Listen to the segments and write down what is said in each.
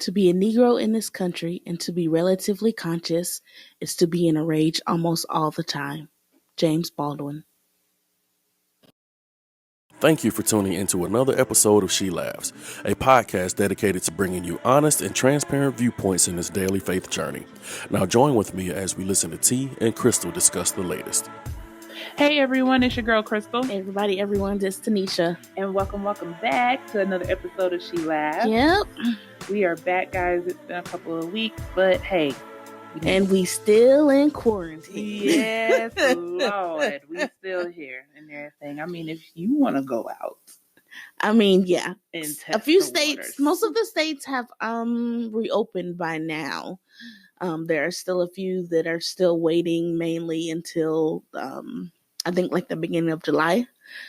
To be a Negro in this country and to be relatively conscious is to be in a rage almost all the time. James Baldwin. Thank you for tuning into another episode of She Laughs, a podcast dedicated to bringing you honest and transparent viewpoints in this daily faith journey. Now join with me as we listen to T and Crystal discuss the latest. Hey everyone, it's your girl Crystal. Hey everyone, this is Tanisha. And welcome back to another episode of She Laughs. Yep. We are back, guys. It's been a couple of weeks, but hey. And we still in quarantine. Yes, Lord. We still here and everything. I mean, if you want to go out. I mean, yeah. A few states, most of the states have reopened by now. There are still a few that are still waiting, mainly until I think like the beginning of July.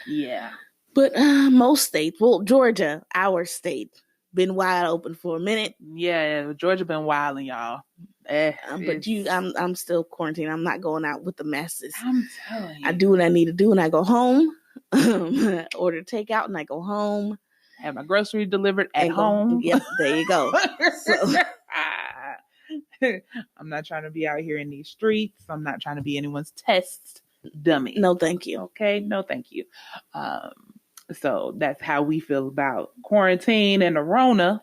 Yeah. But most states, well, Georgia, our state, been wide open for a minute. Yeah, Georgia been wilding, y'all. But I'm still quarantined. I'm not going out with the masses. I'm telling you. I do what I need to do, and I go home. Order takeout, and I go home. Have my groceries delivered at home. Yep, there you go. So. I'm not trying to be out here in these streets. I'm not trying to be anyone's test dummy. No, thank you. Okay, no, thank you. So that's how we feel about quarantine and the Rona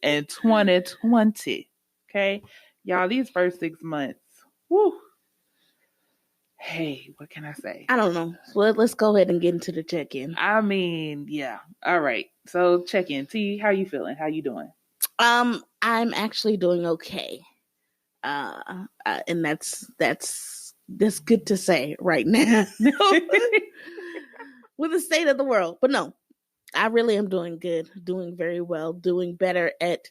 in 2020. Okay, y'all, these first 6 months, woo. Hey, what can I say? I don't know. Well, let's go ahead and get into the check-in. I mean, yeah. All right. So check-in. T, how you feeling? How you doing? I'm actually doing okay. And that's good to say right now. With the state of the world. But no, I really am doing good, doing very well, doing better at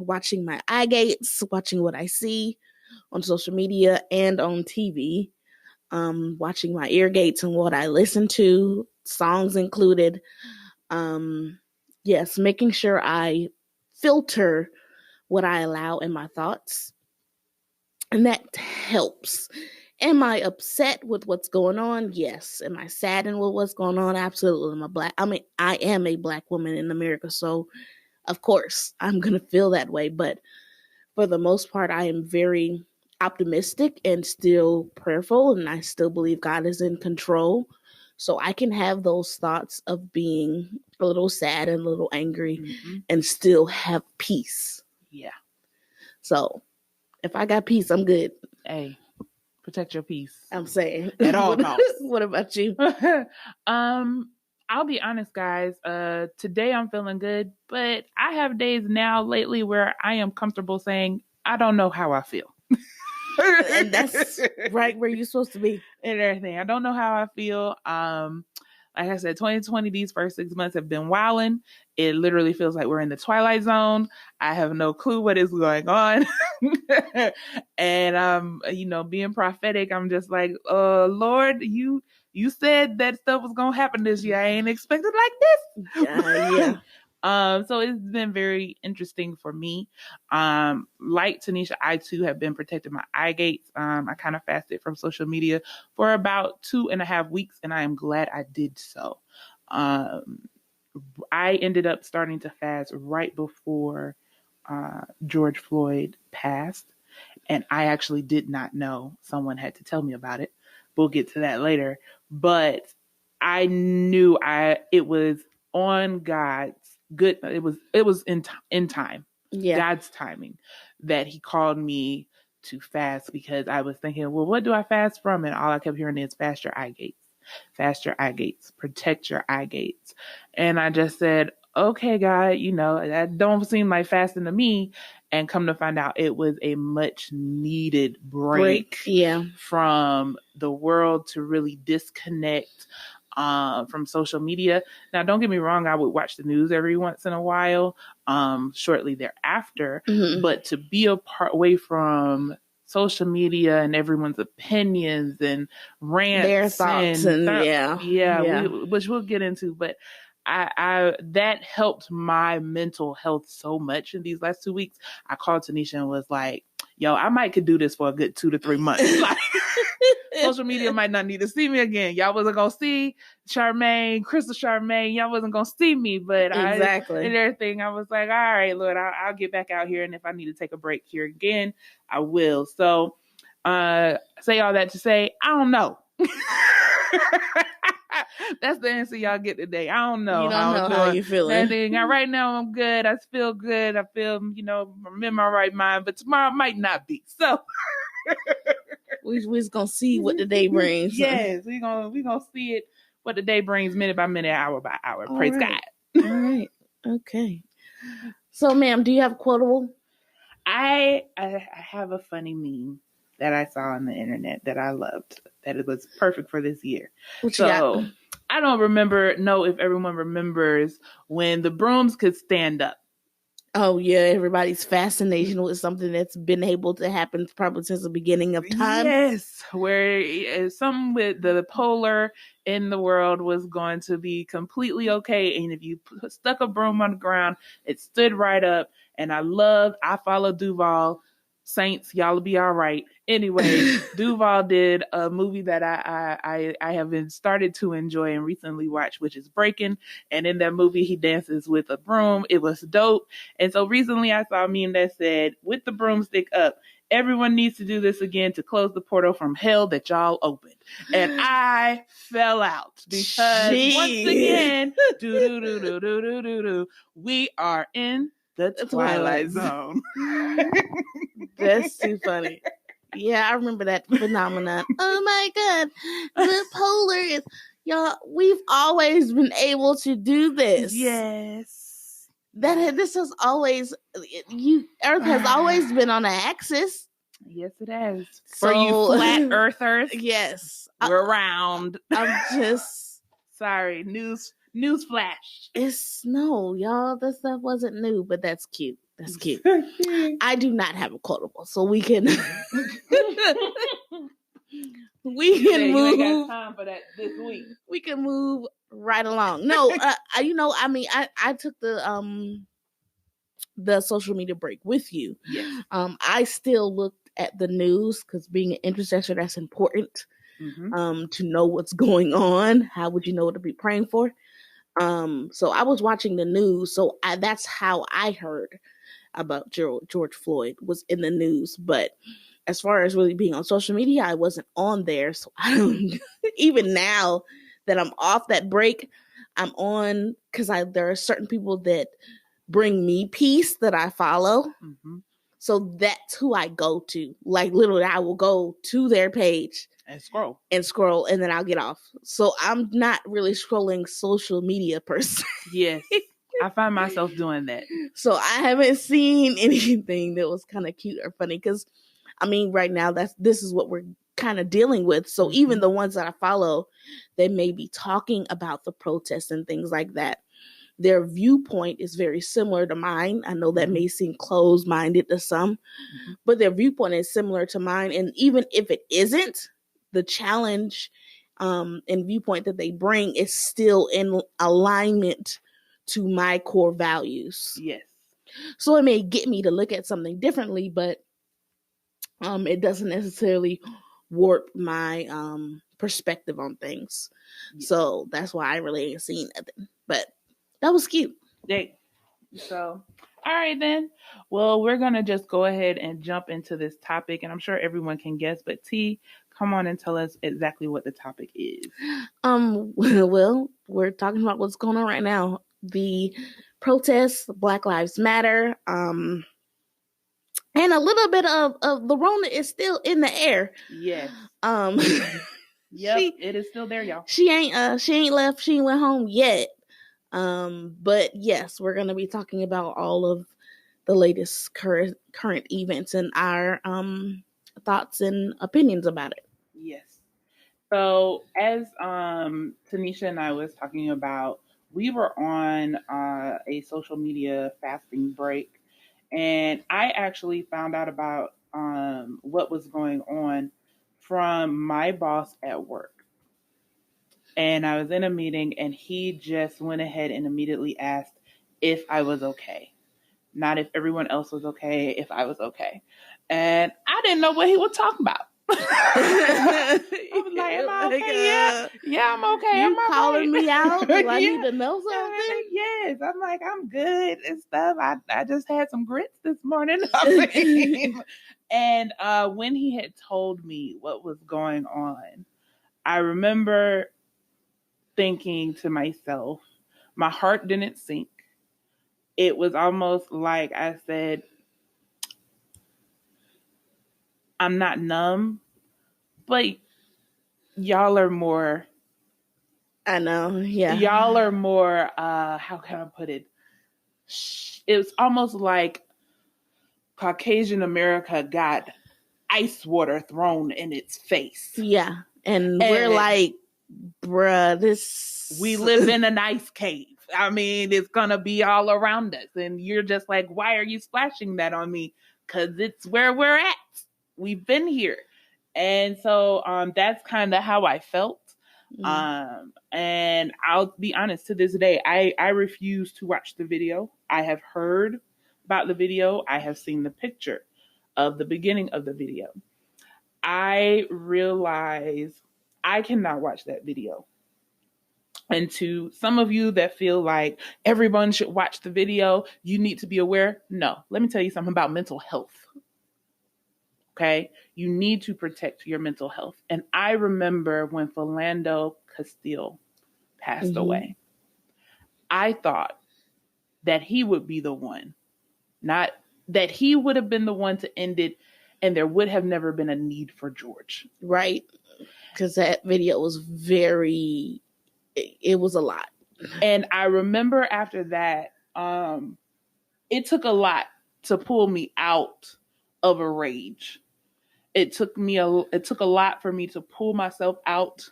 watching my eye gates, watching what I see on social media and on TV, watching my ear gates and what I listen to, songs included. Yes, making sure I filter what I allow in my thoughts. And that helps. Am I upset with what's going on? Yes. Am I saddened with what's going on? Absolutely. I am a Black woman in America, so of course I'm going to feel that way. But for the most part, I am very optimistic and still prayerful, and I still believe God is in control. So I can have those thoughts of being a little sad and a little angry and still have peace. Yeah. So if I got peace, I'm good. Hey, protect your peace. I'm saying. At all costs. What about you? I'll be honest, guys. Today I'm feeling good, but I have days now lately where I am comfortable saying, I don't know how I feel. And that's right where you're supposed to be. And everything. I don't know how I feel. Like I said, 2020, these first 6 months have been wilding. It literally feels like we're in the Twilight Zone. I have no clue what is going on. And being prophetic, I'm just like, Lord, you said that stuff was gonna happen this year. I ain't expected like this. Yeah. So it's been very interesting for me. Like Tanisha, I too have been protecting my eye gates. I kind of fasted from social media for about 2.5 weeks, and I am glad I did so. I ended up starting to fast right before George Floyd passed, and I actually did not know. Someone had to tell me about it. We'll get to that later. But I knew it was on God's good. It was in time. Yeah. God's timing that he called me to fast, because I was thinking, well, what do I fast from? And all I kept hearing is fast your eye gates. Fast your eye gates. Protect your eye gates. And I just said, okay, God, that don't seem like fasting to me. And come to find out, it was a much needed break. From the world to really disconnect from social media. Now, don't get me wrong, I would watch the news every once in a while, shortly thereafter, but to be away from social media and everyone's opinions and rants, their thoughts, which we'll get into, but I that helped my mental health so much in these last 2 weeks. I called Tanisha and was like, yo, I might could do this for a good 2 to 3 months. social media might not need to see me again. Y'all wasn't gonna see Charmaine, Crystal Charmaine. Y'all wasn't gonna see me, but Exactly. and everything. I was like, all right, Lord, I'll get back out here, and if I need to take a break here again, I will. So, say all that to say, I don't know. That's the answer y'all get today. I don't know. You don't know how you feeling. Right now, I'm good. I feel good. I feel, I'm in my right mind. But tomorrow might not be. So we're just gonna see what the day brings. Yes, we're gonna see it. What the day brings, minute by minute, hour by hour. All Praise right. God. All right. Okay. So, ma'am, do you have a quotable? I have a funny meme that I saw on the internet that I loved. That it was perfect for this year. What you got? I don't know if everyone remembers when the brooms could stand up. Oh, yeah. Everybody's fascination with something that's been able to happen probably since the beginning of time. Yes, where something with the polar in the world was going to be completely okay. And if you stuck a broom on the ground, it stood right up. And I follow Duval. Saints, y'all will be all right. Anyway, Duval did a movie that I have been started to enjoy and recently watched, which is Breaking. And in that movie, he dances with a broom. It was dope. And so recently I saw a meme that said, with the broomstick up, everyone needs to do this again to close the portal from hell that y'all opened. And I fell out because once again, we are in the Twilight Zone. That's too funny. Yeah, I remember that phenomenon. Oh my God. The polar is, y'all, we've always been able to do this. Yes. This has always, Earth has always been on an axis. Yes, it has. For you flat earthers. Yes. We're round. I'm just. Sorry. News flash. No, y'all, this stuff wasn't new, but that's cute. That's cute. I do not have a quotable, so we can move. You ain't got time for that this week. We can move right along. No, I took the social media break with you. Yes. I still looked at the news because being an intercessor, that's important. Mm-hmm. To know what's going on. How would you know what to be praying for? So I was watching the news. So that's how I heard about George Floyd, was in the news. But as far as really being on social media, I wasn't on there. So I don't, even now that I'm off that break, I'm on because there are certain people that bring me peace that I follow. Mm-hmm. So that's who I go to. Like literally, I will go to their page and scroll, and then I'll get off. So I'm not really scrolling social media per se. Yes, I find myself doing that. So I haven't seen anything that was kind of cute or funny because, right now this is what we're kind of dealing with. So mm-hmm. even the ones that I follow, they may be talking about the protests and things like that. Their viewpoint is very similar to mine. I know that may seem closed-minded to some, mm-hmm. but their viewpoint is similar to mine. And even if it isn't, the challenge and viewpoint that they bring is still in alignment to my core values. Yes. So it may get me to look at something differently, but it doesn't necessarily warp my perspective on things. Yes. So that's why I really ain't seen nothing. But that was cute. Hey. So, all right then. Well, we're going to just go ahead and jump into this topic. And I'm sure everyone can guess. But T, come on and tell us exactly what the topic is. Well, we're talking about what's going on right now. The protests, Black Lives Matter, and a little bit of the Rona is still in the air. Yes. Yep, it is still there, y'all. She ain't left. She ain't went home yet. But yes, we're gonna be talking about all of the latest current events and our thoughts and opinions about it. Yes. So as Tanisha and I was talking about, we were on a social media fasting break, and I actually found out about what was going on from my boss at work. And I was in a meeting, and he just went ahead and immediately asked if I was okay. Not if everyone else was okay, if I was okay. And I didn't know what he was talking about. I was like, am I okay? Yeah, I'm okay. You am I calling right? me out? Do I Yeah. need to know something? Yes. I'm like, I'm good and stuff. I just had some grits this morning. And when he had told me what was going on, I remember thinking to myself, my heart didn't sink. It was almost like I said, I'm not numb, but y'all are more. I know, yeah. Y'all are more, how can I put it? It was almost like Caucasian America got ice water thrown in its face. Yeah. And we're like, bruh, we live in an ice cave. I mean, it's going to be all around us. And you're just like, why are you splashing that on me? Because it's where we're at. We've been here. And so that's kind of how I felt. And I'll be honest, to this day, I refuse to watch the video. I have heard about the video. I have seen the picture of the beginning of the video. I realize I cannot watch that video. And to some of you that feel like everyone should watch the video, you need to be aware. No, let me tell you something about mental health. Okay? You need to protect your mental health. And I remember when Philando Castile passed away, I thought that he would be the one, not that he would have been the one to end it, and there would have never been a need for George. Right. Because that video was it was a lot. And I remember after that, it took a lot to pull me out of a rage. It took a lot for me to pull myself out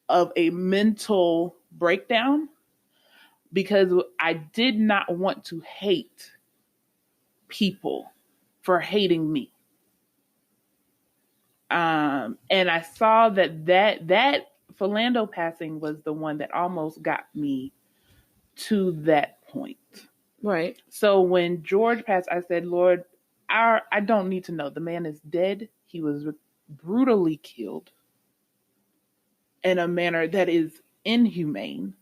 of a mental breakdown, because I did not want to hate people for hating me. And I saw that Philando passing was the one that almost got me to that point. Right. So when George passed, I said, Lord, I don't need to know. The man is dead. He was brutally killed in a manner that is inhumane.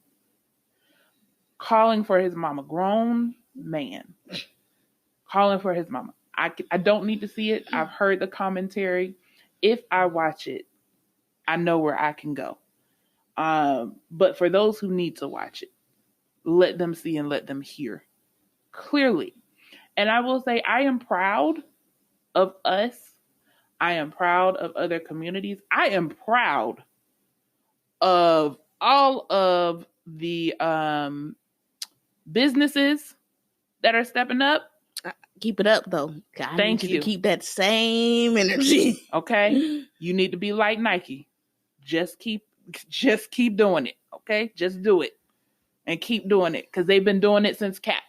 Calling for his mama, grown man, calling for his mama. I don't need to see it. I've heard the commentary. If I watch it, I know where I can go. But for those who need to watch it, let them see and let them hear clearly. And I will say, I am proud of us. I am proud of other communities. I am proud of all of the businesses that are stepping up. Keep it up, though. Thank you. To keep that same energy. Okay? You need to be like Nike. Just keep doing it. Okay? Just do it. And keep doing it. Because they've been doing it since Cap.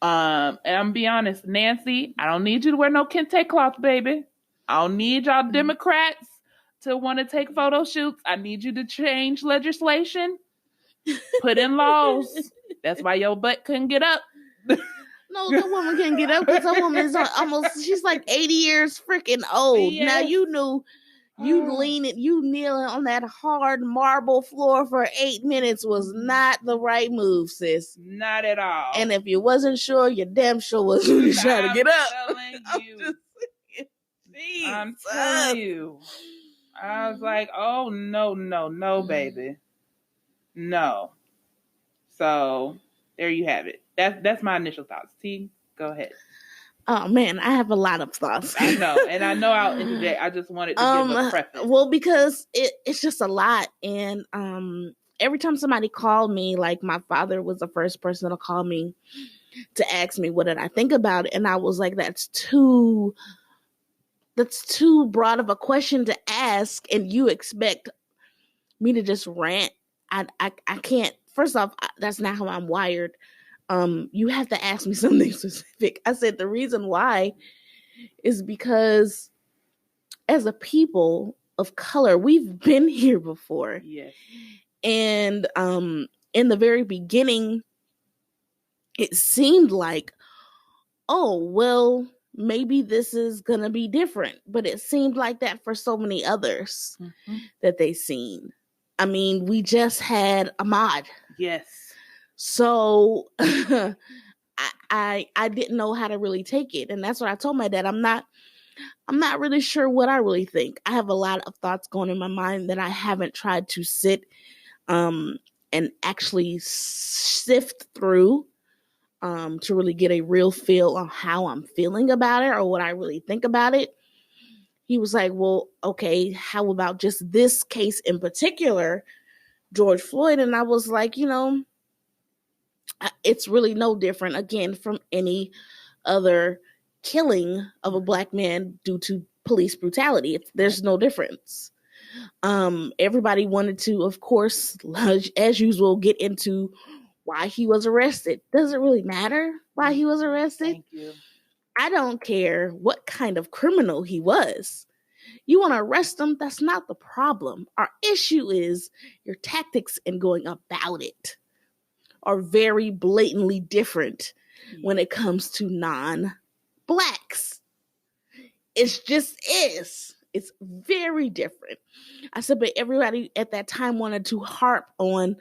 And I'm gonna be honest, Nancy, I don't need you to wear no kente cloth, baby. I don't need y'all Democrats to want to take photo shoots. I need you to change legislation. Put in laws. That's why your butt couldn't get up. No, the woman can't get up because the woman is she's like 80 years freaking old. Yes. Now you knew you kneeling on that hard marble floor for 8 minutes was not the right move, sis. Not at all. And if you wasn't sure, you damn sure wasn't trying to get up. I'm telling you. I was like, oh, no, baby. No. So there you have it. That's my initial thoughts. T, go ahead. Oh man, I have a lot of thoughts. I know, and I know I'll interject. I just wanted to give a preface. Well, because it's just a lot, and every time somebody called me, like my father was the first person to call me to ask me what did I think about it, and I was like, that's too broad of a question to ask, and you expect me to just rant. I can't. First off, that's not how I'm wired. You have to ask me something specific. I said the reason why is because as a people of color, we've been here before. Yes. And in the very beginning, it seemed like, oh, well, maybe this is going to be different. But it seemed like that for so many others that they seen. I mean, we just had Ahmaud. Yes. So I didn't know how to really take it. And that's what I told my dad. I'm not really sure what I really think. I have a lot of thoughts going in my mind that I haven't tried to sit and actually sift through to really get a real feel on how I'm feeling about it or what I really think about it. He was like, well, okay, how about just this case in particular, George Floyd? And I was like, it's really no different, again, from any other killing of a Black man due to police brutality. There's no difference. Everybody wanted to, of course, as usual, get into why he was arrested. Does it really matter why he was arrested? Thank you. I don't care what kind of criminal he was. You want to arrest him? That's not the problem. Our issue is your tactics in going about it are very blatantly different when it comes to non-Blacks. It just is. It's very different. I said, but everybody at that time wanted to harp on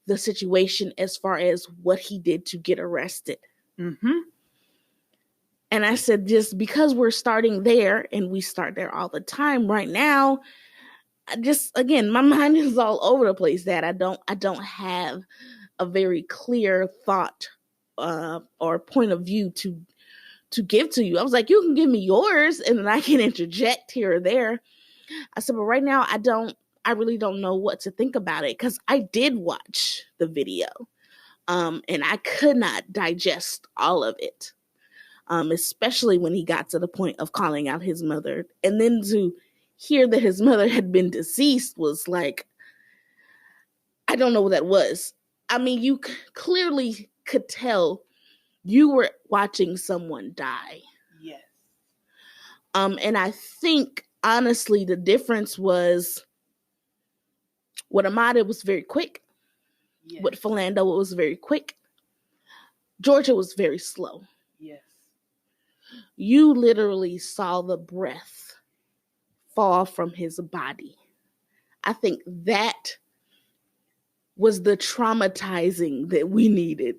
the situation as far as what he did to get arrested. Mm-hmm. And I said, just because we're starting there, and we start there all the time right now, again, my mind is all over the place. That I don't have a very clear thought or point of view to give to you. I was like, you can give me yours and then I can interject here or there. I said, but right now I really don't know what to think about it, because I did watch the video and I could not digest all of it, especially when he got to the point of calling out his mother. And then to hear that his mother had been deceased was like, I don't know what that was. I mean, you clearly could tell you were watching someone die. Yes. And I think, honestly, the difference was with Ahmaud, it was very quick. Yes. With Philando, it was very quick. Georgia was very slow. Yes. You literally saw the breath fall from his body. I think that was the traumatizing that we needed.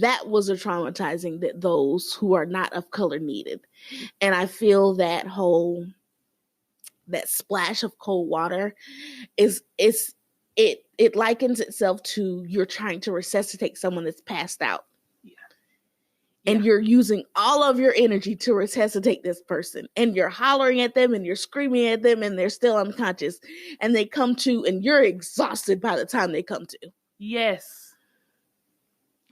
That was a traumatizing that those who are not of color needed. And I feel that splash of cold water it likens itself to you're trying to resuscitate someone that's passed out. Yeah. And you're using all of your energy to resuscitate this person. And you're hollering at them and you're screaming at them and they're still unconscious. And they come to and you're exhausted by the time they come to. Yes.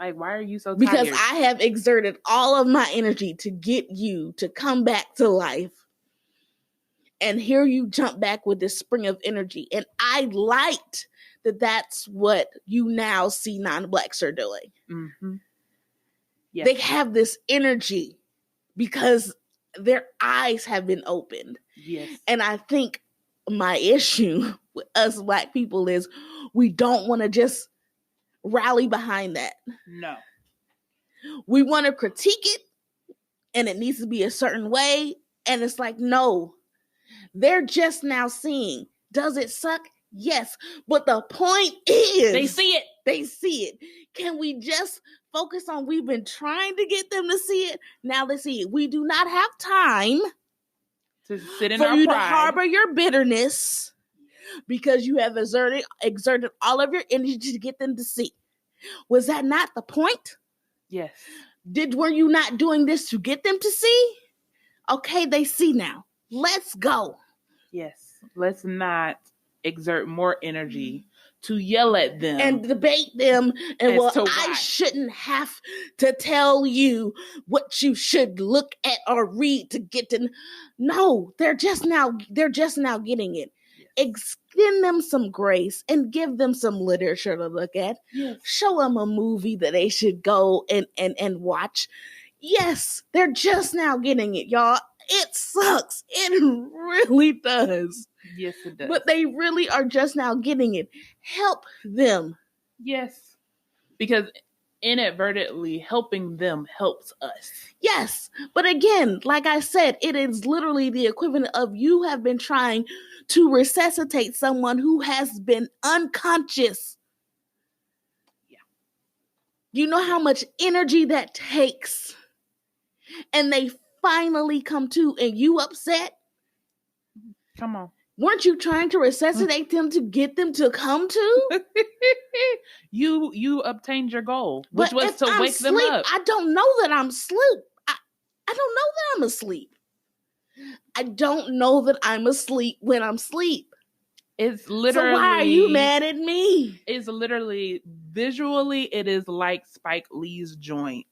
Like, why are you so tired? Because I have exerted all of my energy to get you to come back to life. And here you jump back with this spring of energy. And I liked that that's what you now see non-Blacks are doing. Mm-hmm. Yes. They have this energy because their eyes have been opened. Yes. And I think my issue with us Black people is we don't want to just rally behind that. No. We want to critique it and it needs to be a certain way. And it's like, no, they're just now seeing. Does it suck? Yes. But the point is they see it. They see it. Can we just focus on we've been trying to get them to see it? Now they see it. We do not have time to sit in for our you pride. To harbor your bitterness because you have exerted all of your energy to get them to see. Was that not the point? Yes. Were you not doing this to get them to see? Okay, they see now. Let's go. Yes. Let's not exert more energy to yell at them and debate them. And I shouldn't have to tell you what you should look at or read to get to. No, they're just now getting it. Yes. Extend them some grace and give them some literature to look at. Yes. Show them a movie that they should go and watch. Yes, they're just now getting it, y'all. It sucks. It really does. Yes, it does. But they really are just now getting it. Help them. Yes. Because inadvertently helping them helps us. Yes. But again, like I said, it is literally the equivalent of you have been trying to resuscitate someone who has been unconscious. Yeah. You know how much energy that takes. And they finally come to, and you upset? Come on. Weren't you trying to resuscitate them to get them to come to? You obtained your goal, which was to wake them up. I don't know that I'm asleep. I don't know that I'm asleep. I don't know that I'm asleep when I'm asleep. It's literally. So why are you mad at me? It's literally, visually, it is like Spike Lee's joint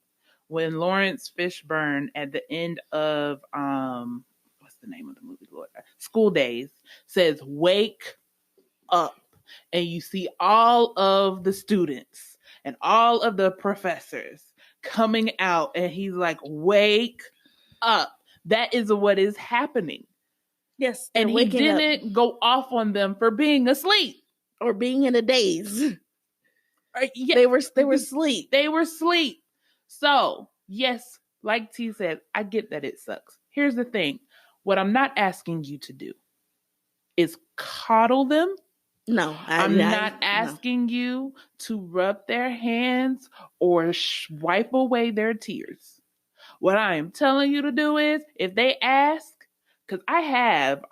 when Lawrence Fishburne at the end of what's the name of the movie, Lord? School Days, says, "Wake up." And you see all of the students and all of the professors coming out, and he's like, "Wake up." That is what is happening. Yes. And he didn't go off on them for being asleep. Or being in a daze. Yeah, they were asleep. They were asleep. So, yes, like T said, I get that it sucks. Here's the thing. What I'm not asking you to do is coddle them. No. I'm not asking you to rub their hands or wipe away their tears. What I am telling you to do is, if they ask, because I have,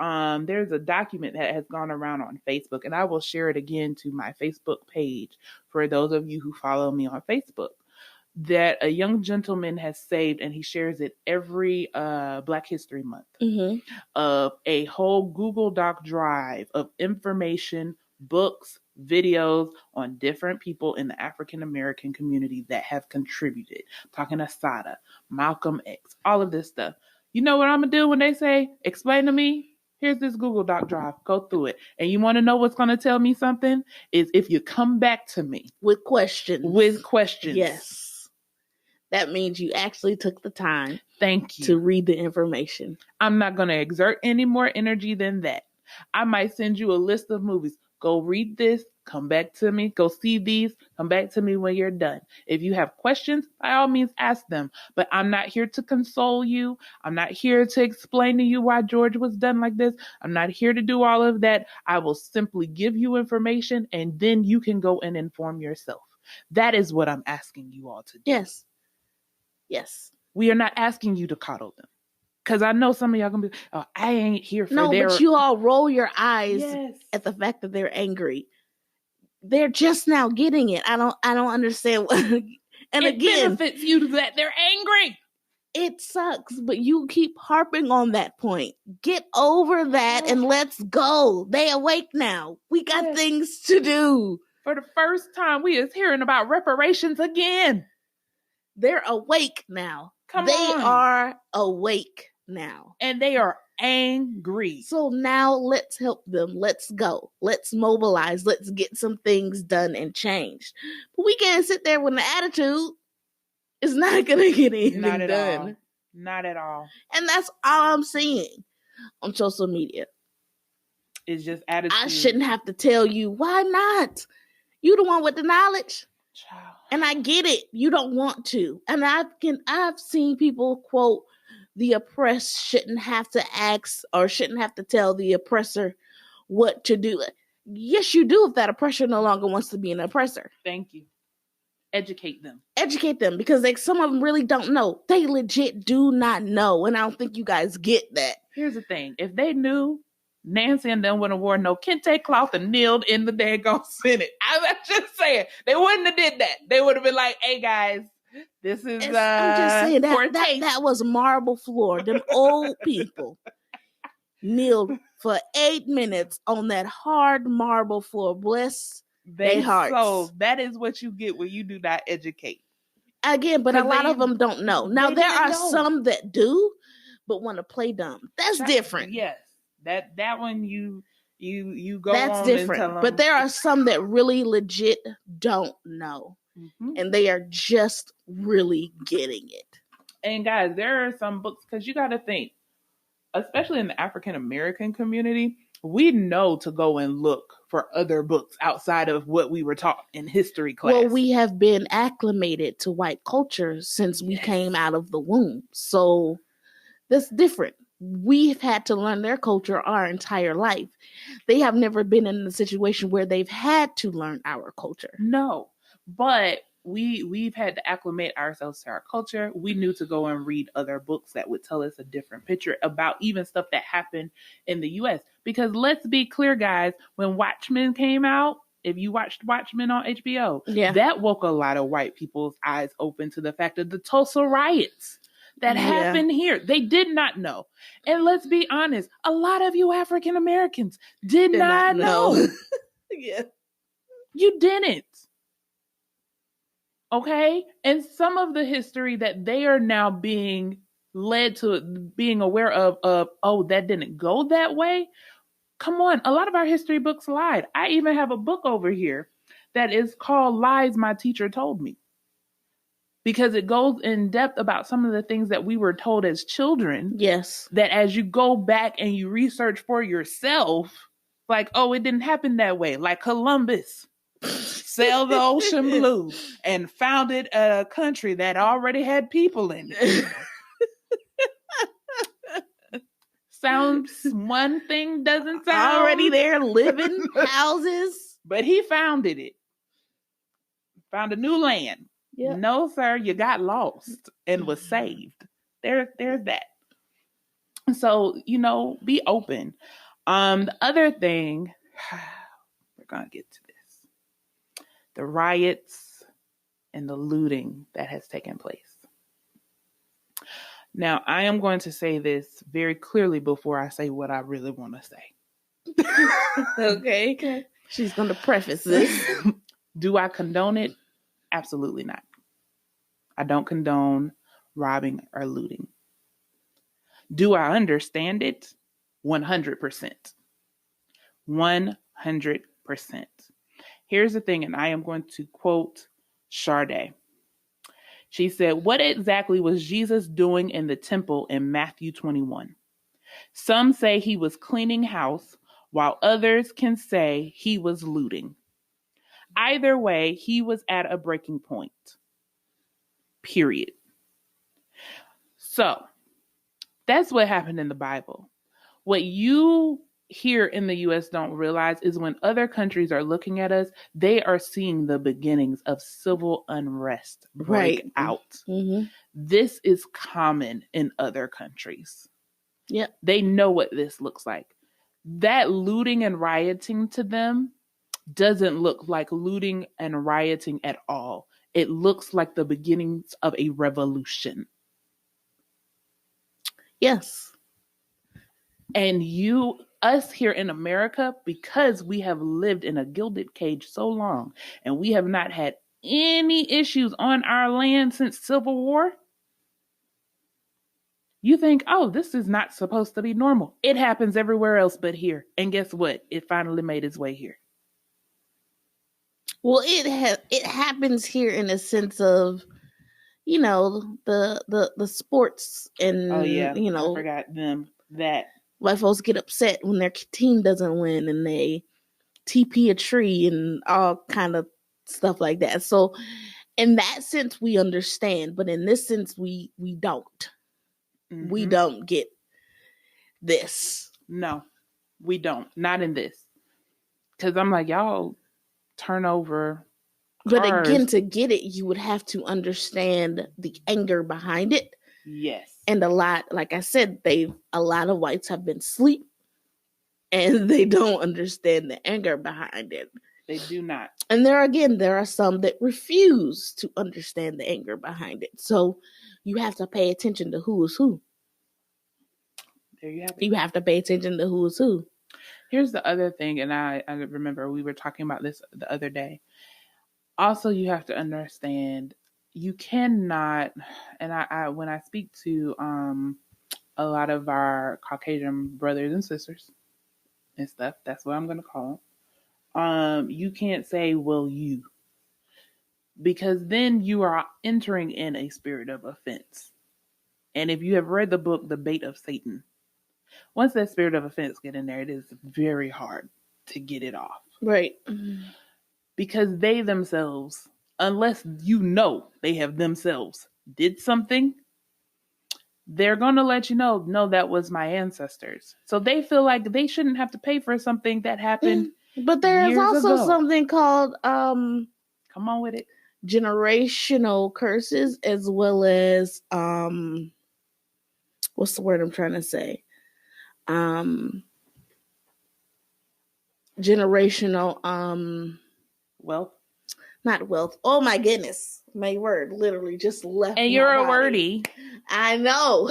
there's a document that has gone around on Facebook, and I will share it again to my Facebook page for those of you who follow me on Facebook, that a young gentleman has saved, and he shares it every Black History Month, of a whole Google Doc drive of information, books, videos on different people in the African American community that have contributed. Talking Asada, Malcolm X, all of this stuff. You know what I'm going to do when they say, explain to me? Here's this Google Doc drive. Go through it. And you want to know what's going to tell me something? Is if you come back to me. With questions. Yes. That means you actually took the time. Thank you. To read the information. I'm not going to exert any more energy than that. I might send you a list of movies. Go read this. Come back to me. Go see these. Come back to me when you're done. If you have questions, by all means, ask them. But I'm not here to console you. I'm not here to explain to you why George was done like this. I'm not here to do all of that. I will simply give you information, and then you can go and inform yourself. That is what I'm asking you all to do. Yes. We are not asking you to coddle them. Because I know some of y'all going to be, oh, I ain't here for No, but you all roll your eyes at the fact that they're angry. They're just now getting it. I don't understand. And it benefits you that they're angry. It sucks, but you keep harping on that point. Get over that and let's go. They awake now. We got things to do. For the first time, we is hearing about reparations again. They're awake now. They are awake now. And they are angry. So now let's help them. Let's go. Let's mobilize. Let's get some things done and changed. But we can't sit there with an attitude. It's not going to get anything done. Not at all. And that's all I'm seeing on social media. It's just attitude. I shouldn't have to tell you. Why not? You the one with the knowledge. Child. And I get it. You don't want to. And I've seen people quote, the oppressed shouldn't have to ask or shouldn't have to tell the oppressor what to do. Yes, you do if that oppressor no longer wants to be an oppressor. Thank you. Educate them. Educate them because some of them really don't know. They legit do not know. And I don't think you guys get that. Here's the thing. If they knew, Nancy and them would have worn no kente cloth and kneeled in the daggone Senate. I'm just saying. They wouldn't have did that. They would have been like, hey guys, this is I'm just saying that was marble floor. Them old people kneeled for 8 minutes on that hard marble floor. Bless their hearts. So that is what you get when you do not educate. Again, but a lot of them don't know. Now there are some that do, but want to play dumb. That's different. Yes. That one you go That's on different. and tell them. But there are some that really legit don't know. Mm-hmm. And they are just really getting it. And guys, there are some books, because you got to think, especially in the African American community, we know to go and look for other books outside of what we were taught in history class. Well, we have been acclimated to white culture since we came out of the womb. So that's different. We've had to learn their culture our entire life. They have never been in a situation where they've had to learn our culture. No, but we've had to acclimate ourselves to our culture. We knew to go and read other books that would tell us a different picture about even stuff that happened in the U.S. Because let's be clear, guys, when Watchmen came out, if you watched Watchmen on HBO, that woke a lot of white people's eyes open to the fact of the Tulsa riots that happened here. They did not know. And let's be honest, a lot of you African Americans did not know. Yeah. You didn't. Okay? And some of the history that they are now being led to being aware of, oh, that didn't go that way. Come on. A lot of our history books lied. I even have a book over here that is called Lies My Teacher Told Me. Because it goes in depth about some of the things that we were told as children. Yes. That as you go back and you research for yourself, like, oh, it didn't happen that way. Like Columbus sailed the ocean blue and founded a country that already had people in it. Sounds one thing doesn't sound already there, living houses. But he founded it. Found a new land. Yep. No, sir, you got lost and was saved. There's that. So, be open. The other thing, we're going to get to this. The riots and the looting that has taken place. Now, I am going to say this very clearly before I say what I really want to say. Okay. She's going to preface this. Do I condone it? Absolutely not. I don't condone robbing or looting. Do I understand it? 100%. 100%. Here's the thing, and I am going to quote Sade. She said, "What exactly was Jesus doing in the temple in Matthew 21? Some say he was cleaning house, while others can say he was looting. Either way, he was at a breaking point. Period." So, that's what happened in the Bible. What you here in the U.S. don't realize is when other countries are looking at us, they are seeing the beginnings of civil unrest break out. Mm-hmm. This is common in other countries. Yep. They know what this looks like. That looting and rioting to them doesn't look like looting and rioting at all. It looks like the beginnings of a revolution. Yes. And us here in America, because we have lived in a gilded cage so long and we have not had any issues on our land since Civil War, you think, oh, this is not supposed to be normal. It happens everywhere else but here. And guess what? It finally made its way here. Well, it happens here in a sense of, the sports and, I forgot them that. White folks get upset when their team doesn't win and they TP a tree and all kind of stuff like that. So in that sense, we understand. But in this sense, we don't. Mm-hmm. We don't get this. No, we don't. Not in this. Because I'm like, y'all turn over cars. But again, to get it, you would have to understand the anger behind it. Yes. And a lot, like I said, a lot of whites have been asleep and they don't understand the anger behind it. They do not. And there are some that refuse to understand the anger behind it. So you have to pay attention to who is who. There you have it. You have to pay attention to who is who. Here's the other thing, and I remember we were talking about this the other day. Also, you have to understand, you cannot, and I when I speak to a lot of our Caucasian brothers and sisters and stuff, that's what I'm going to call them. You can't say, well, you, because then you are entering in a spirit of offense. And if you have read the book, The Bait of Satan, Once that spirit of offense get in there, it is very hard to get it off. Right. Because they themselves, unless you know they have themselves did something, they're going to let you know, no, that was my ancestors. So they feel like they shouldn't have to pay for something that happened. But there is also something called come on with it, generational curses, as well as what's the word I'm trying to say? Generational wealth. Not wealth. Oh my goodness. My word literally just left. And you're a wordy. I know.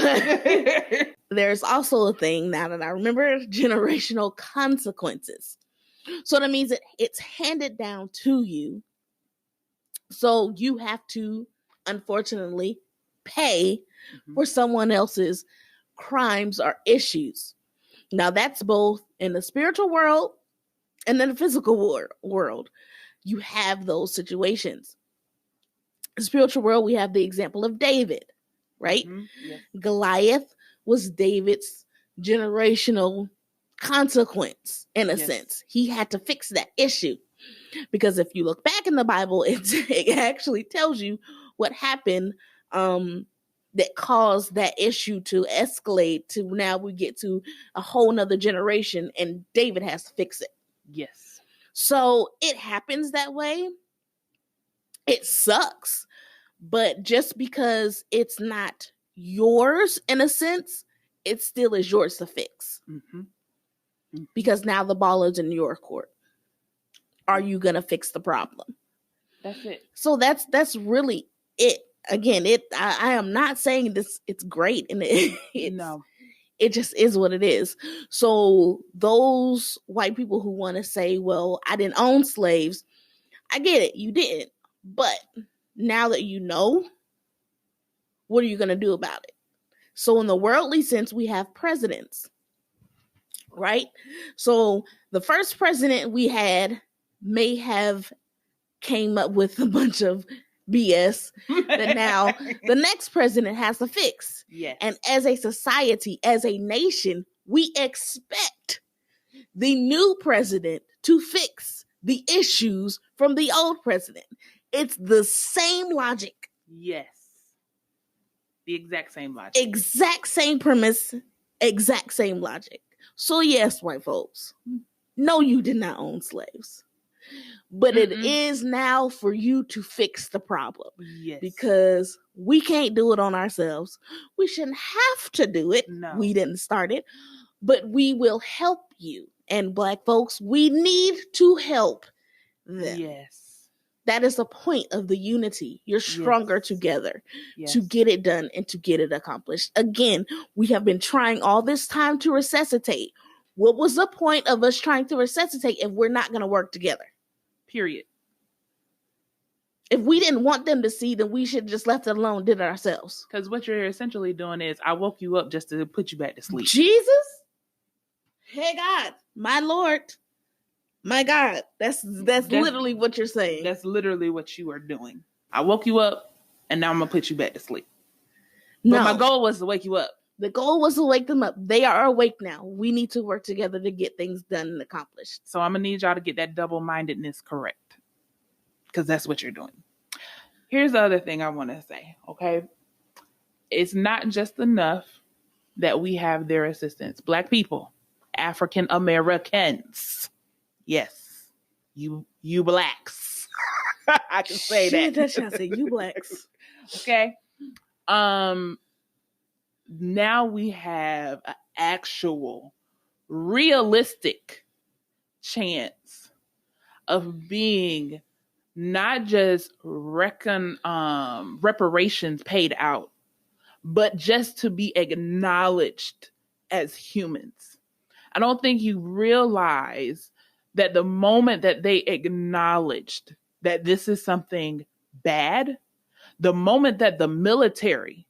There's also a thing now that I remember, generational consequences. So that means it's handed down to you. So you have to, unfortunately, pay for someone else's crimes or issues. Now that's both in the spiritual world and in the physical world. You have those situations. In the spiritual world, we have the example of David, right? Yes. Goliath was David's generational consequence, in a sense. He had to fix that issue. Because if you look back in the Bible, it actually tells you what happened that caused that issue to escalate to now we get to a whole nother generation and David has to fix it. Yes. So it happens that way. It sucks. But just because it's not yours, in a sense, it still is yours to fix. Because now the ball is in your court. Are you going to fix the problem? That's it. So that's really it. Again, I am not saying this, it's great. And it just is what it is. So those white people who want to say, well, I didn't own slaves. I get it. You didn't. But now that you know, what are you going to do about it? So in the worldly sense, we have presidents, right? So the first president we had may have came up with a bunch of BS that now the next president has to fix. Yes. And as a society, as a nation, we expect the new president to fix the issues from the old president. It's the same logic. Yes. The exact same logic. Exact same premise, exact same logic. So yes, white folks, no, you did not own slaves. But it is now for you to fix the problem. Yes. Because we can't do it on ourselves. We shouldn't have to do it. No. We didn't start it. But we will help you. And Black folks, we need to help them. Yes. That is the point of the unity. You're stronger together to get it done and to get it accomplished. Again, we have been trying all this time to resuscitate. What was the point of us trying to resuscitate if we're not going to work together? Period. If we didn't want them to see, then we should have just left it alone, did it ourselves. Because what you're essentially doing is, I woke you up just to put you back to sleep. Jesus? Hey, God, my Lord, my God. That's literally what you're saying. That's literally what you are doing. I woke you up, and now I'm going to put you back to sleep. No. But my goal was to wake you up. The goal was to wake them up. They are awake now. We need to work together to get things done and accomplished. So I'm going to need y'all to get that double-mindedness correct. Because that's what you're doing. Here's the other thing I want to say, okay? It's not just enough that we have their assistance. Black people, African Americans. Yes. You blacks. I can say that. That's how I say you blacks. Okay. Now we have an actual realistic chance of being not just reparations paid out, but just to be acknowledged as humans. I don't think you realize that the moment that they acknowledged that this is something bad, the moment that the military,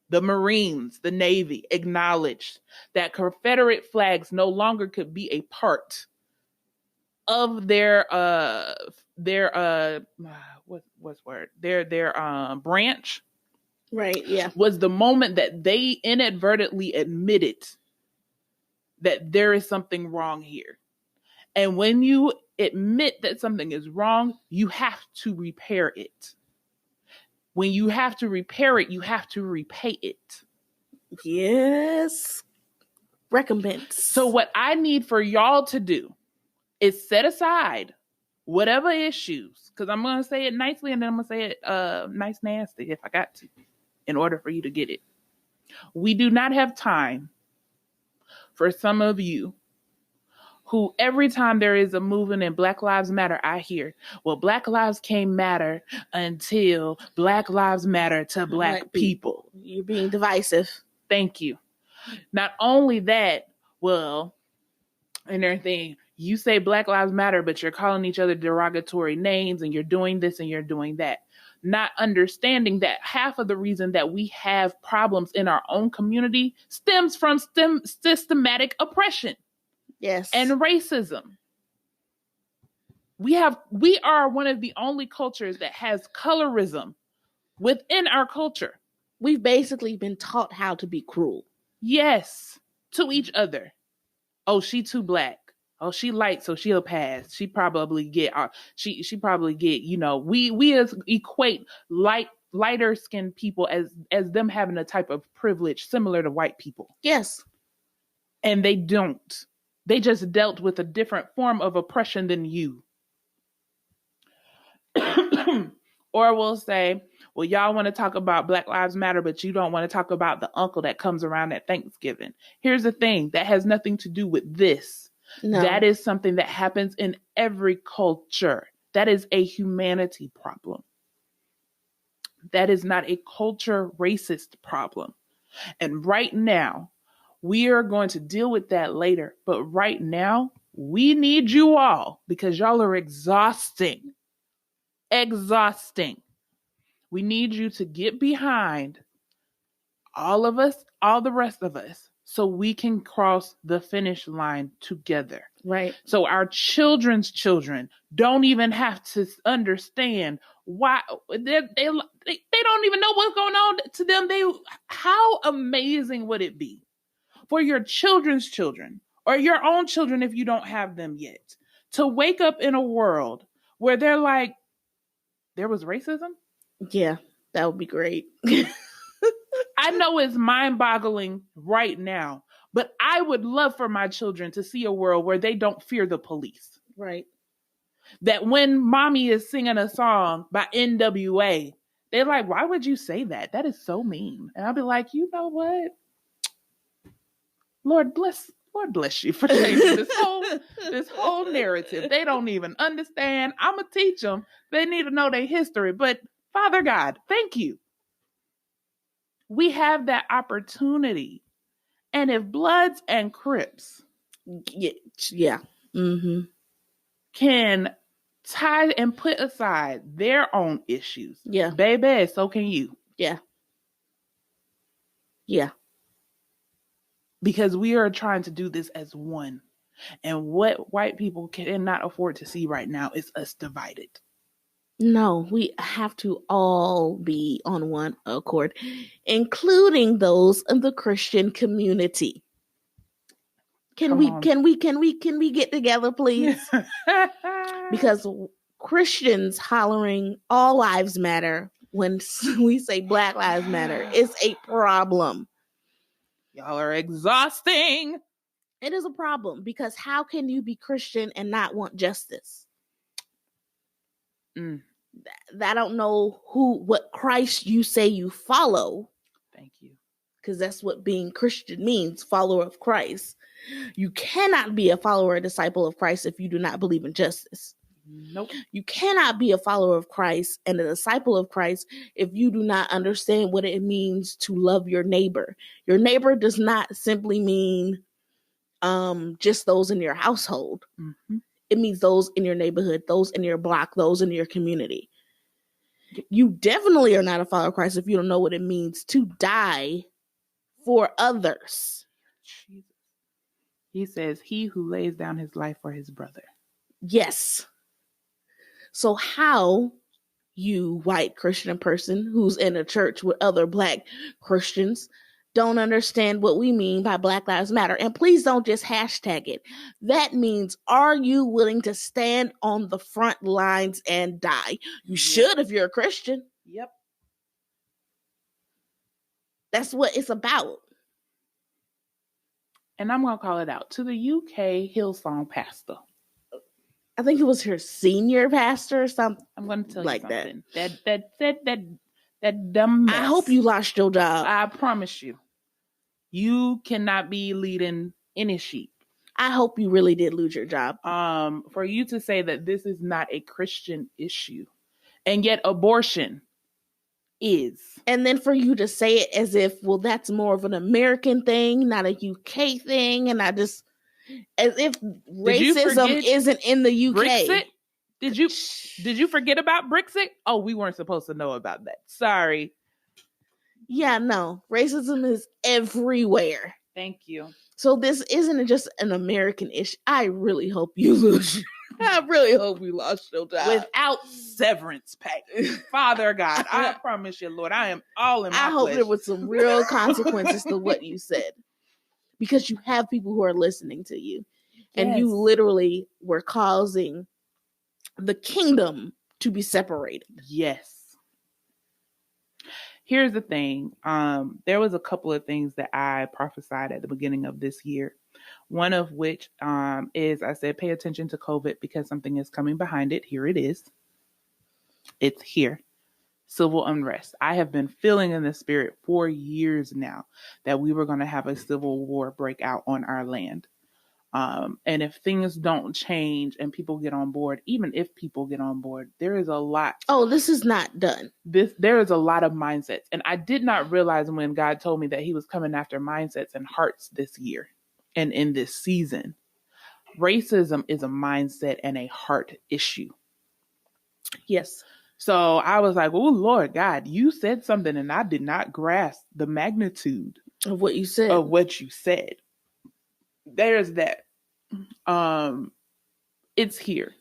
the Marines, the Navy acknowledged that Confederate flags no longer could be a part of their branch. Right, yeah. Was the moment that they inadvertently admitted that there is something wrong here. And when you admit that something is wrong, you have to repair it. When you have to repair it, you have to repay it. Yes. Recompense. So what I need for y'all to do is set aside whatever issues, because I'm going to say it nicely and then I'm going to say it nice nasty if I got to, in order for you to get it. We do not have time for some of you who every time there is a movement in Black Lives Matter, I hear, well, Black lives can't matter until Black lives matter to Black people. You're being divisive. Thank you. Not only that, well, and everything, you say Black Lives Matter, but you're calling each other derogatory names and you're doing this and you're doing that. Not understanding that half of the reason that we have problems in our own community stems from systematic oppression. Yes. And racism. We are one of the only cultures that has colorism within our culture. We've basically been taught how to be cruel. Yes, to each other. Oh, she too Black. Oh, she light, so she'll pass. She probably get, you know, we equate lighter skinned people as them having a type of privilege similar to white people. Yes. And they don't. They just dealt with a different form of oppression than you. Or we'll say, well, y'all want to talk about Black Lives Matter, but you don't want to talk about the uncle that comes around at Thanksgiving. Here's the thing, that has nothing to do with this. No. That is something that happens in every culture. That is a humanity problem. That is not a culture racist problem. And right now, we are going to deal with that later. But right now, we need you all because y'all are exhausting. Exhausting. We need you to get behind all of us, all the rest of us, so we can cross the finish line together. Right. So our children's children don't even have to understand why they don't even know what's going on to them. How amazing would it be for your children's children or your own children, if you don't have them yet, to wake up in a world where they're like, there was racism? Yeah, that would be great. I know it's mind-boggling right now, but I would love for my children to see a world where they don't fear the police. Right. That when mommy is singing a song by NWA, they're like, why would you say that? That is so mean. And I'll be like, you know what? Lord bless you for changing this whole narrative. They don't even understand. I'm going to teach them. They need to know their history. But Father God, thank you. We have that opportunity. And if Bloods and Crips can tie and put aside their own issues, baby, so can you. Yeah. Because we are trying to do this as one. And what white people cannot afford to see right now is us divided. No, we have to all be on one accord, including those in the Christian community. Can we get together, please? Because Christians hollering all lives matter when we say Black Lives Matter is a problem. Y'all are exhausting. It is a problem because how can you be Christian and not want justice? I don't know what Christ you say you follow. Thank you. Because that's what being Christian means, follower of Christ. You cannot be a follower or disciple of Christ if you do not believe in justice. Nope. You cannot be a follower of Christ and a disciple of Christ if you do not understand what it means to love your neighbor. Your neighbor does not simply mean just those in your household. Mm-hmm. It means those in your neighborhood, those in your block, those in your community. You definitely are not a follower of Christ if you don't know what it means to die for others. Jesus. He says, he who lays down his life for his brother. Yes. So how you white Christian person who's in a church with other Black Christians don't understand what we mean by Black Lives Matter. And please don't just hashtag it. That means, are you willing to stand on the front lines and die? You should if you're a Christian. Yep. That's what it's about. And I'm going to call it out to the UK Hillsong pastor. I think it was her senior pastor or something. I'm going to tell like you something. That dumb mess. I hope you lost your job. I promise you. You cannot be leading any sheep. I hope you really did lose your job. For you to say that this is not a Christian issue, and yet abortion is. And then for you to say it as if, well, that's more of an American thing, not a UK thing. And as if racism isn't in the UK. Brexit? Did you forget about Brexit? Oh, we weren't supposed to know about that. Sorry. Yeah, no. Racism is everywhere. Thank you. So this isn't just an American issue. I really hope you lose. I really hope you lost your job. Without severance pay. Father God, I promise you, Lord, I am all in my I hope flesh. there was some real consequences to what you said. Because you have people who are listening to you. Yes. And you literally were causing the kingdom to be separated. Yes. Here's the thing. There was a couple of things that I prophesied at the beginning of this year. One of which is, I said, pay attention to COVID because something is coming behind it. Here it is. It's here. Civil unrest. I have been feeling in the spirit for years now that we were going to have a civil war break out on our land. And if things don't change and people get on board, even if people get on board, there is a lot. Oh, this is not done. There is a lot of mindsets. And I did not realize when God told me that he was coming after mindsets and hearts this year and in this season. Racism is a mindset and a heart issue. Yes. So I was like, oh, Lord God, you said something and I did not grasp the magnitude of what you said. There's that. It's here.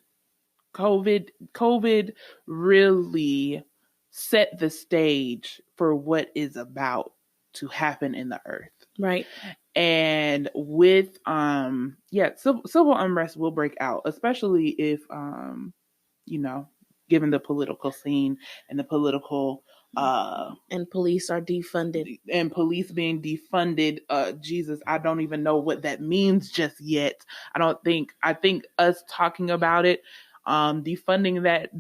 COVID really set the stage for what is about to happen in the earth. Right. And with civil unrest will break out, especially if given the political scene and the political and police are defunded. And police being defunded. Jesus, I don't even know what that means just yet. I think us talking about it, defunding that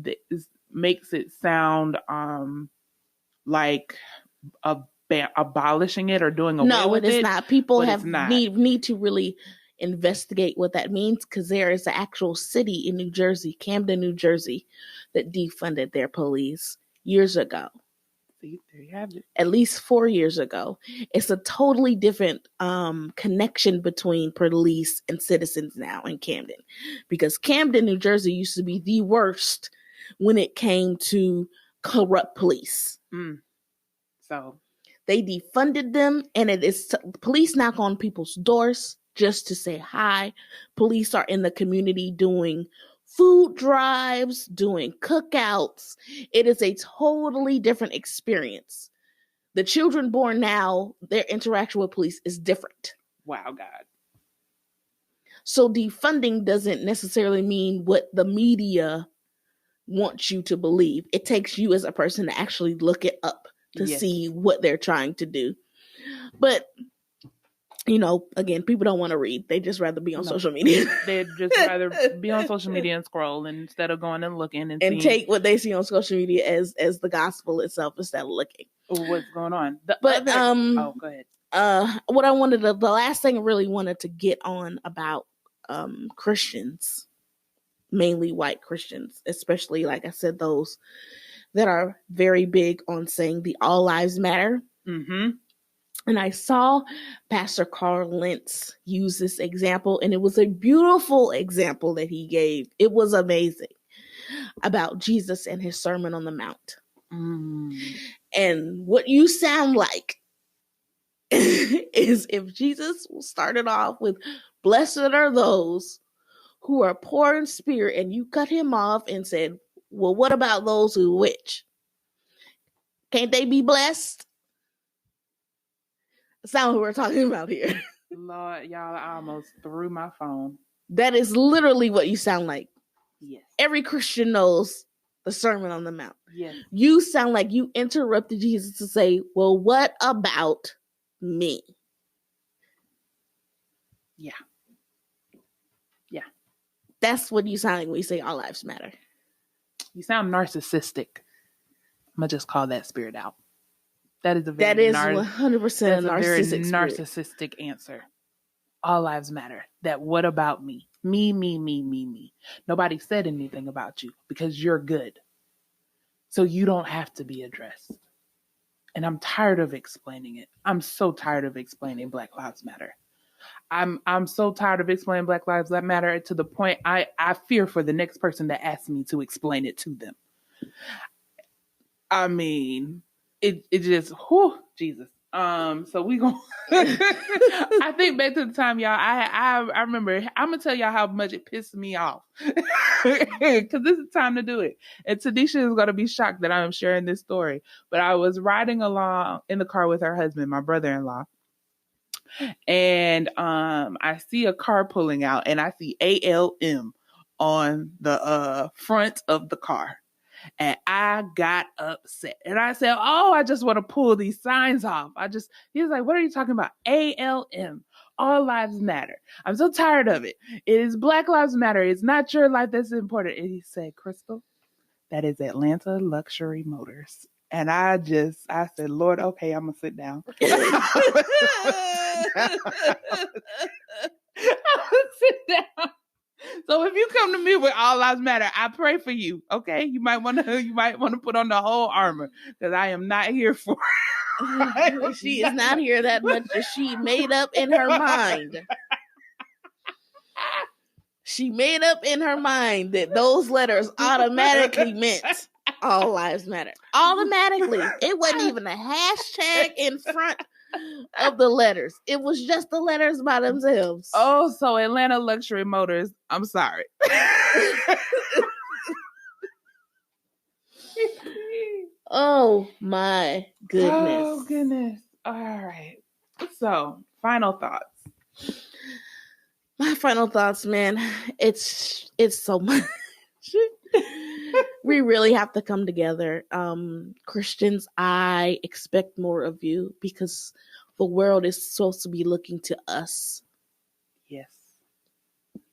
makes it sound like abolishing it or doing away with it. No, it is not. People need to really investigate what that means, because there is an actual city in New Jersey, Camden, New Jersey, that defunded their police years ago. See, there you have it. At least 4 years ago. It's a totally different connection between police and citizens now in Camden, because Camden, New Jersey used to be the worst when it came to corrupt police. So they defunded them, and it is police knock on people's doors just to say hi. Police are in the community doing food drives, doing cookouts. It is a totally different experience. The children born now, their interaction with police is different. Wow, God. So defunding doesn't necessarily mean what the media wants you to believe. It takes you as a person to actually look it up to see what they're trying to do. But again, people don't want to read. They just rather be on social media. They'd just rather be on social media and scroll instead of going and looking and seeing, take what they see on social media as the gospel itself instead of looking. What's going on? Go ahead. The last thing I really wanted to get on about Christians, mainly white Christians, especially, like I said, those that are very big on saying the all lives matter. Mm-hmm. And I saw Pastor Carl Lentz use this example, and it was a beautiful example that he gave. It was amazing, about Jesus and his Sermon on the Mount. And what you sound like is if Jesus started off with, blessed are those who are poor in spirit, and you cut him off and said, well, what about those who rich? Can't they be blessed? That's not what we're talking about here. Lord, y'all, I almost threw my phone. That is literally what you sound like. Yes. Every Christian knows the Sermon on the Mount. Yes. You sound like you interrupted Jesus to say, well, what about me? Yeah. That's what you sound like when you say all lives matter. You sound narcissistic. I'm going to just call that spirit out. That is 100% narcissistic answer. All lives matter. That what about me? Me. Nobody said anything about you because you're good. So you don't have to be addressed. And I'm tired of explaining it. I'm so tired of explaining Black Lives Matter. I'm so tired of explaining Black Lives Matter to the point I fear for the next person that asks me to explain it to them. I mean, it just, whew, Jesus. So we going I think back to the time, y'all, I remember, I'm gonna tell y'all how much it pissed me off. Because this is time to do it. And Tanisha is gonna be shocked that I'm sharing this story. But I was riding along in the car with her husband, my brother-in-law. And I see a car pulling out and I see ALM on the front of the car. And I got upset. And I said, oh, I just want to pull these signs off. He was like, what are you talking about? ALM. All lives matter. I'm so tired of it. It is Black Lives Matter. It's not your life that's important. And he said, Crystal, that is Atlanta Luxury Motors. And I said, Lord, okay, I'm going to sit down. I'm going to sit down. So if you come to me with all lives matter, I pray for you. Okay, you might want to put on the whole armor because I am not here for it. She is not here that much that she made up in her mind. She made up in her mind that those letters automatically meant all lives matter. Automatically. It wasn't even a hashtag in front of the letters. It was just the letters by themselves. Oh, so Atlanta Luxury Motors. I'm sorry. Oh my goodness. Oh goodness. All right. So, final thoughts. My final thoughts, man. It's so much. We really have to come together. Christians, I expect more of you because the world is supposed to be looking to us. Yes.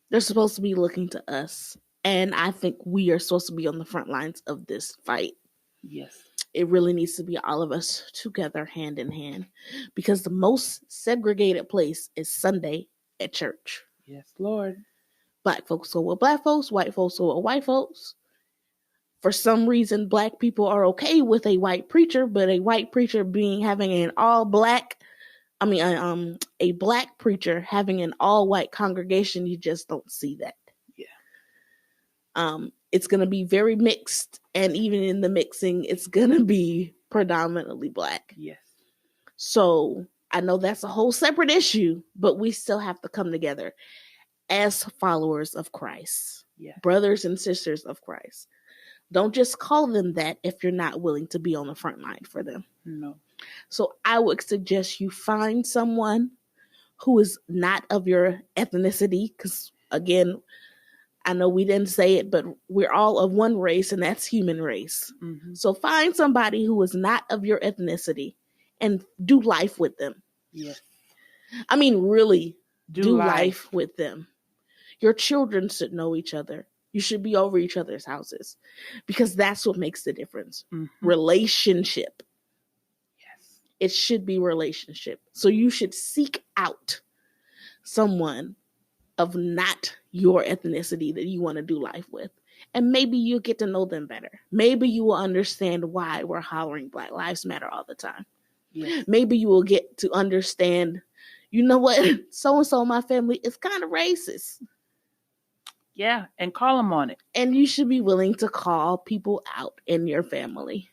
They're supposed to be looking to us. And I think we are supposed to be on the front lines of this fight. Yes. It really needs to be all of us together, hand in hand. Because the most segregated place is Sunday at church. Yes, Lord. Black folks go with black folks. White folks go with white folks. For some reason, black people are okay with a white preacher, but a white preacher having an all black, a black preacher having an all white congregation, you just don't see that. Yeah. It's going to be very mixed, and even in the mixing, it's going to be predominantly black. Yes. So I know that's a whole separate issue, but we still have to come together as followers of Christ, brothers and sisters of Christ. Don't just call them that if you're not willing to be on the front line for them. No. So I would suggest you find someone who is not of your ethnicity, because again, I know we didn't say it, but we're all of one race, and that's human race. Mm-hmm. So find somebody who is not of your ethnicity and do life with them. Yes. I mean, really do life with them. Your children should know each other. You should be over each other's houses because that's what makes the difference. Mm-hmm. Relationship. Yes. It should be relationship. So you should seek out someone of not your ethnicity that you want to do life with. And maybe you'll get to know them better. Maybe you will understand why we're hollering Black Lives Matter all the time. Yes. Maybe you will get to understand, you know what, so-and-so in my family is kind of racist. Yeah, and call them on it. And you should be willing to call people out in your family,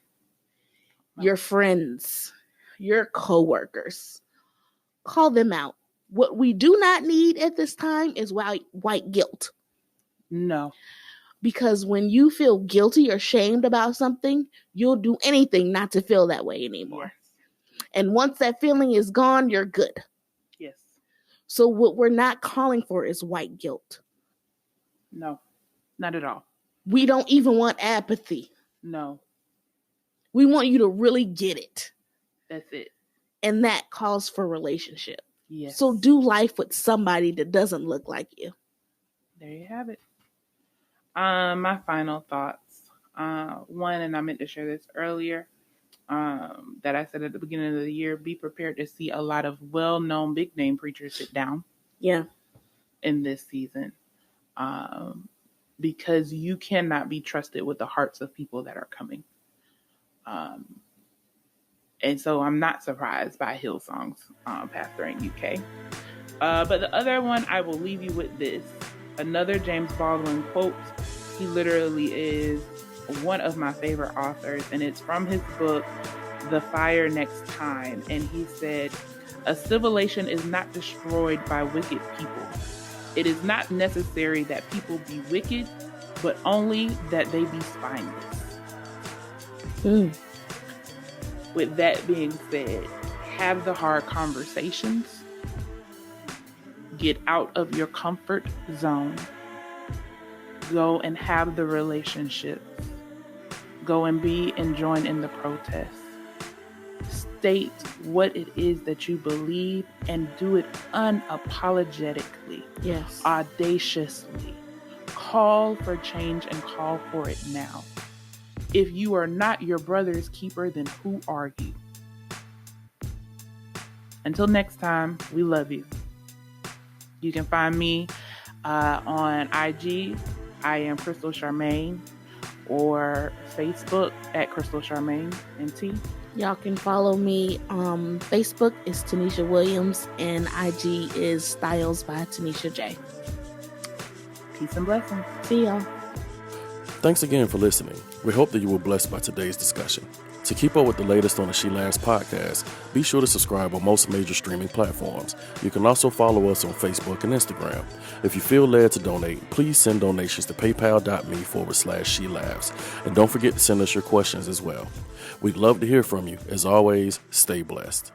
your friends, your coworkers. Call them out. What we do not need at this time is white guilt. No. Because when you feel guilty or shamed about something, you'll do anything not to feel that way anymore. And once that feeling is gone, you're good. Yes. So what we're not calling for is white guilt. No, not at all. We don't even want apathy. No. We want you to really get it. That's it. And that calls for relationship. Yes. So do life with somebody that doesn't look like you. There you have it. My final thoughts. One, and I meant to share this earlier, that I said at the beginning of the year, be prepared to see a lot of well-known big-name preachers sit down. Yeah. In this season. Because you cannot be trusted with the hearts of people that are coming. And so I'm not surprised by Hillsong's pastoring UK. But the other one, I will leave you with this. Another James Baldwin quote. He literally is one of my favorite authors, and it's from his book, The Fire Next Time. And he said, "A civilization is not destroyed by wicked people. It is not necessary that people be wicked, but only that they be spineless." With that being said, have the hard conversations. Get out of your comfort zone. Go and have the relationships. Go and be and join in the protest. State what it is that you believe and do it unapologetically. Yes. Audaciously. Call for change and call for it now. If you are not your brother's keeper, then who are you? Until next time, we love you. You can find me on IG. I am Crystal Charmaine, or Facebook at Crystal Charmaine NT. Y'all can follow me on Facebook is Tanisha Williams, and IG is Styles by Tanisha J. Peace and blessings. See y'all. Thanks again for listening. We hope that you were blessed by today's discussion. To keep up with the latest on the She Laughs podcast, be sure to subscribe on most major streaming platforms. You can also follow us on Facebook and Instagram. If you feel led to donate, please send donations to paypal.me/She Laughs. And don't forget to send us your questions as well. We'd love to hear from you. As always, stay blessed.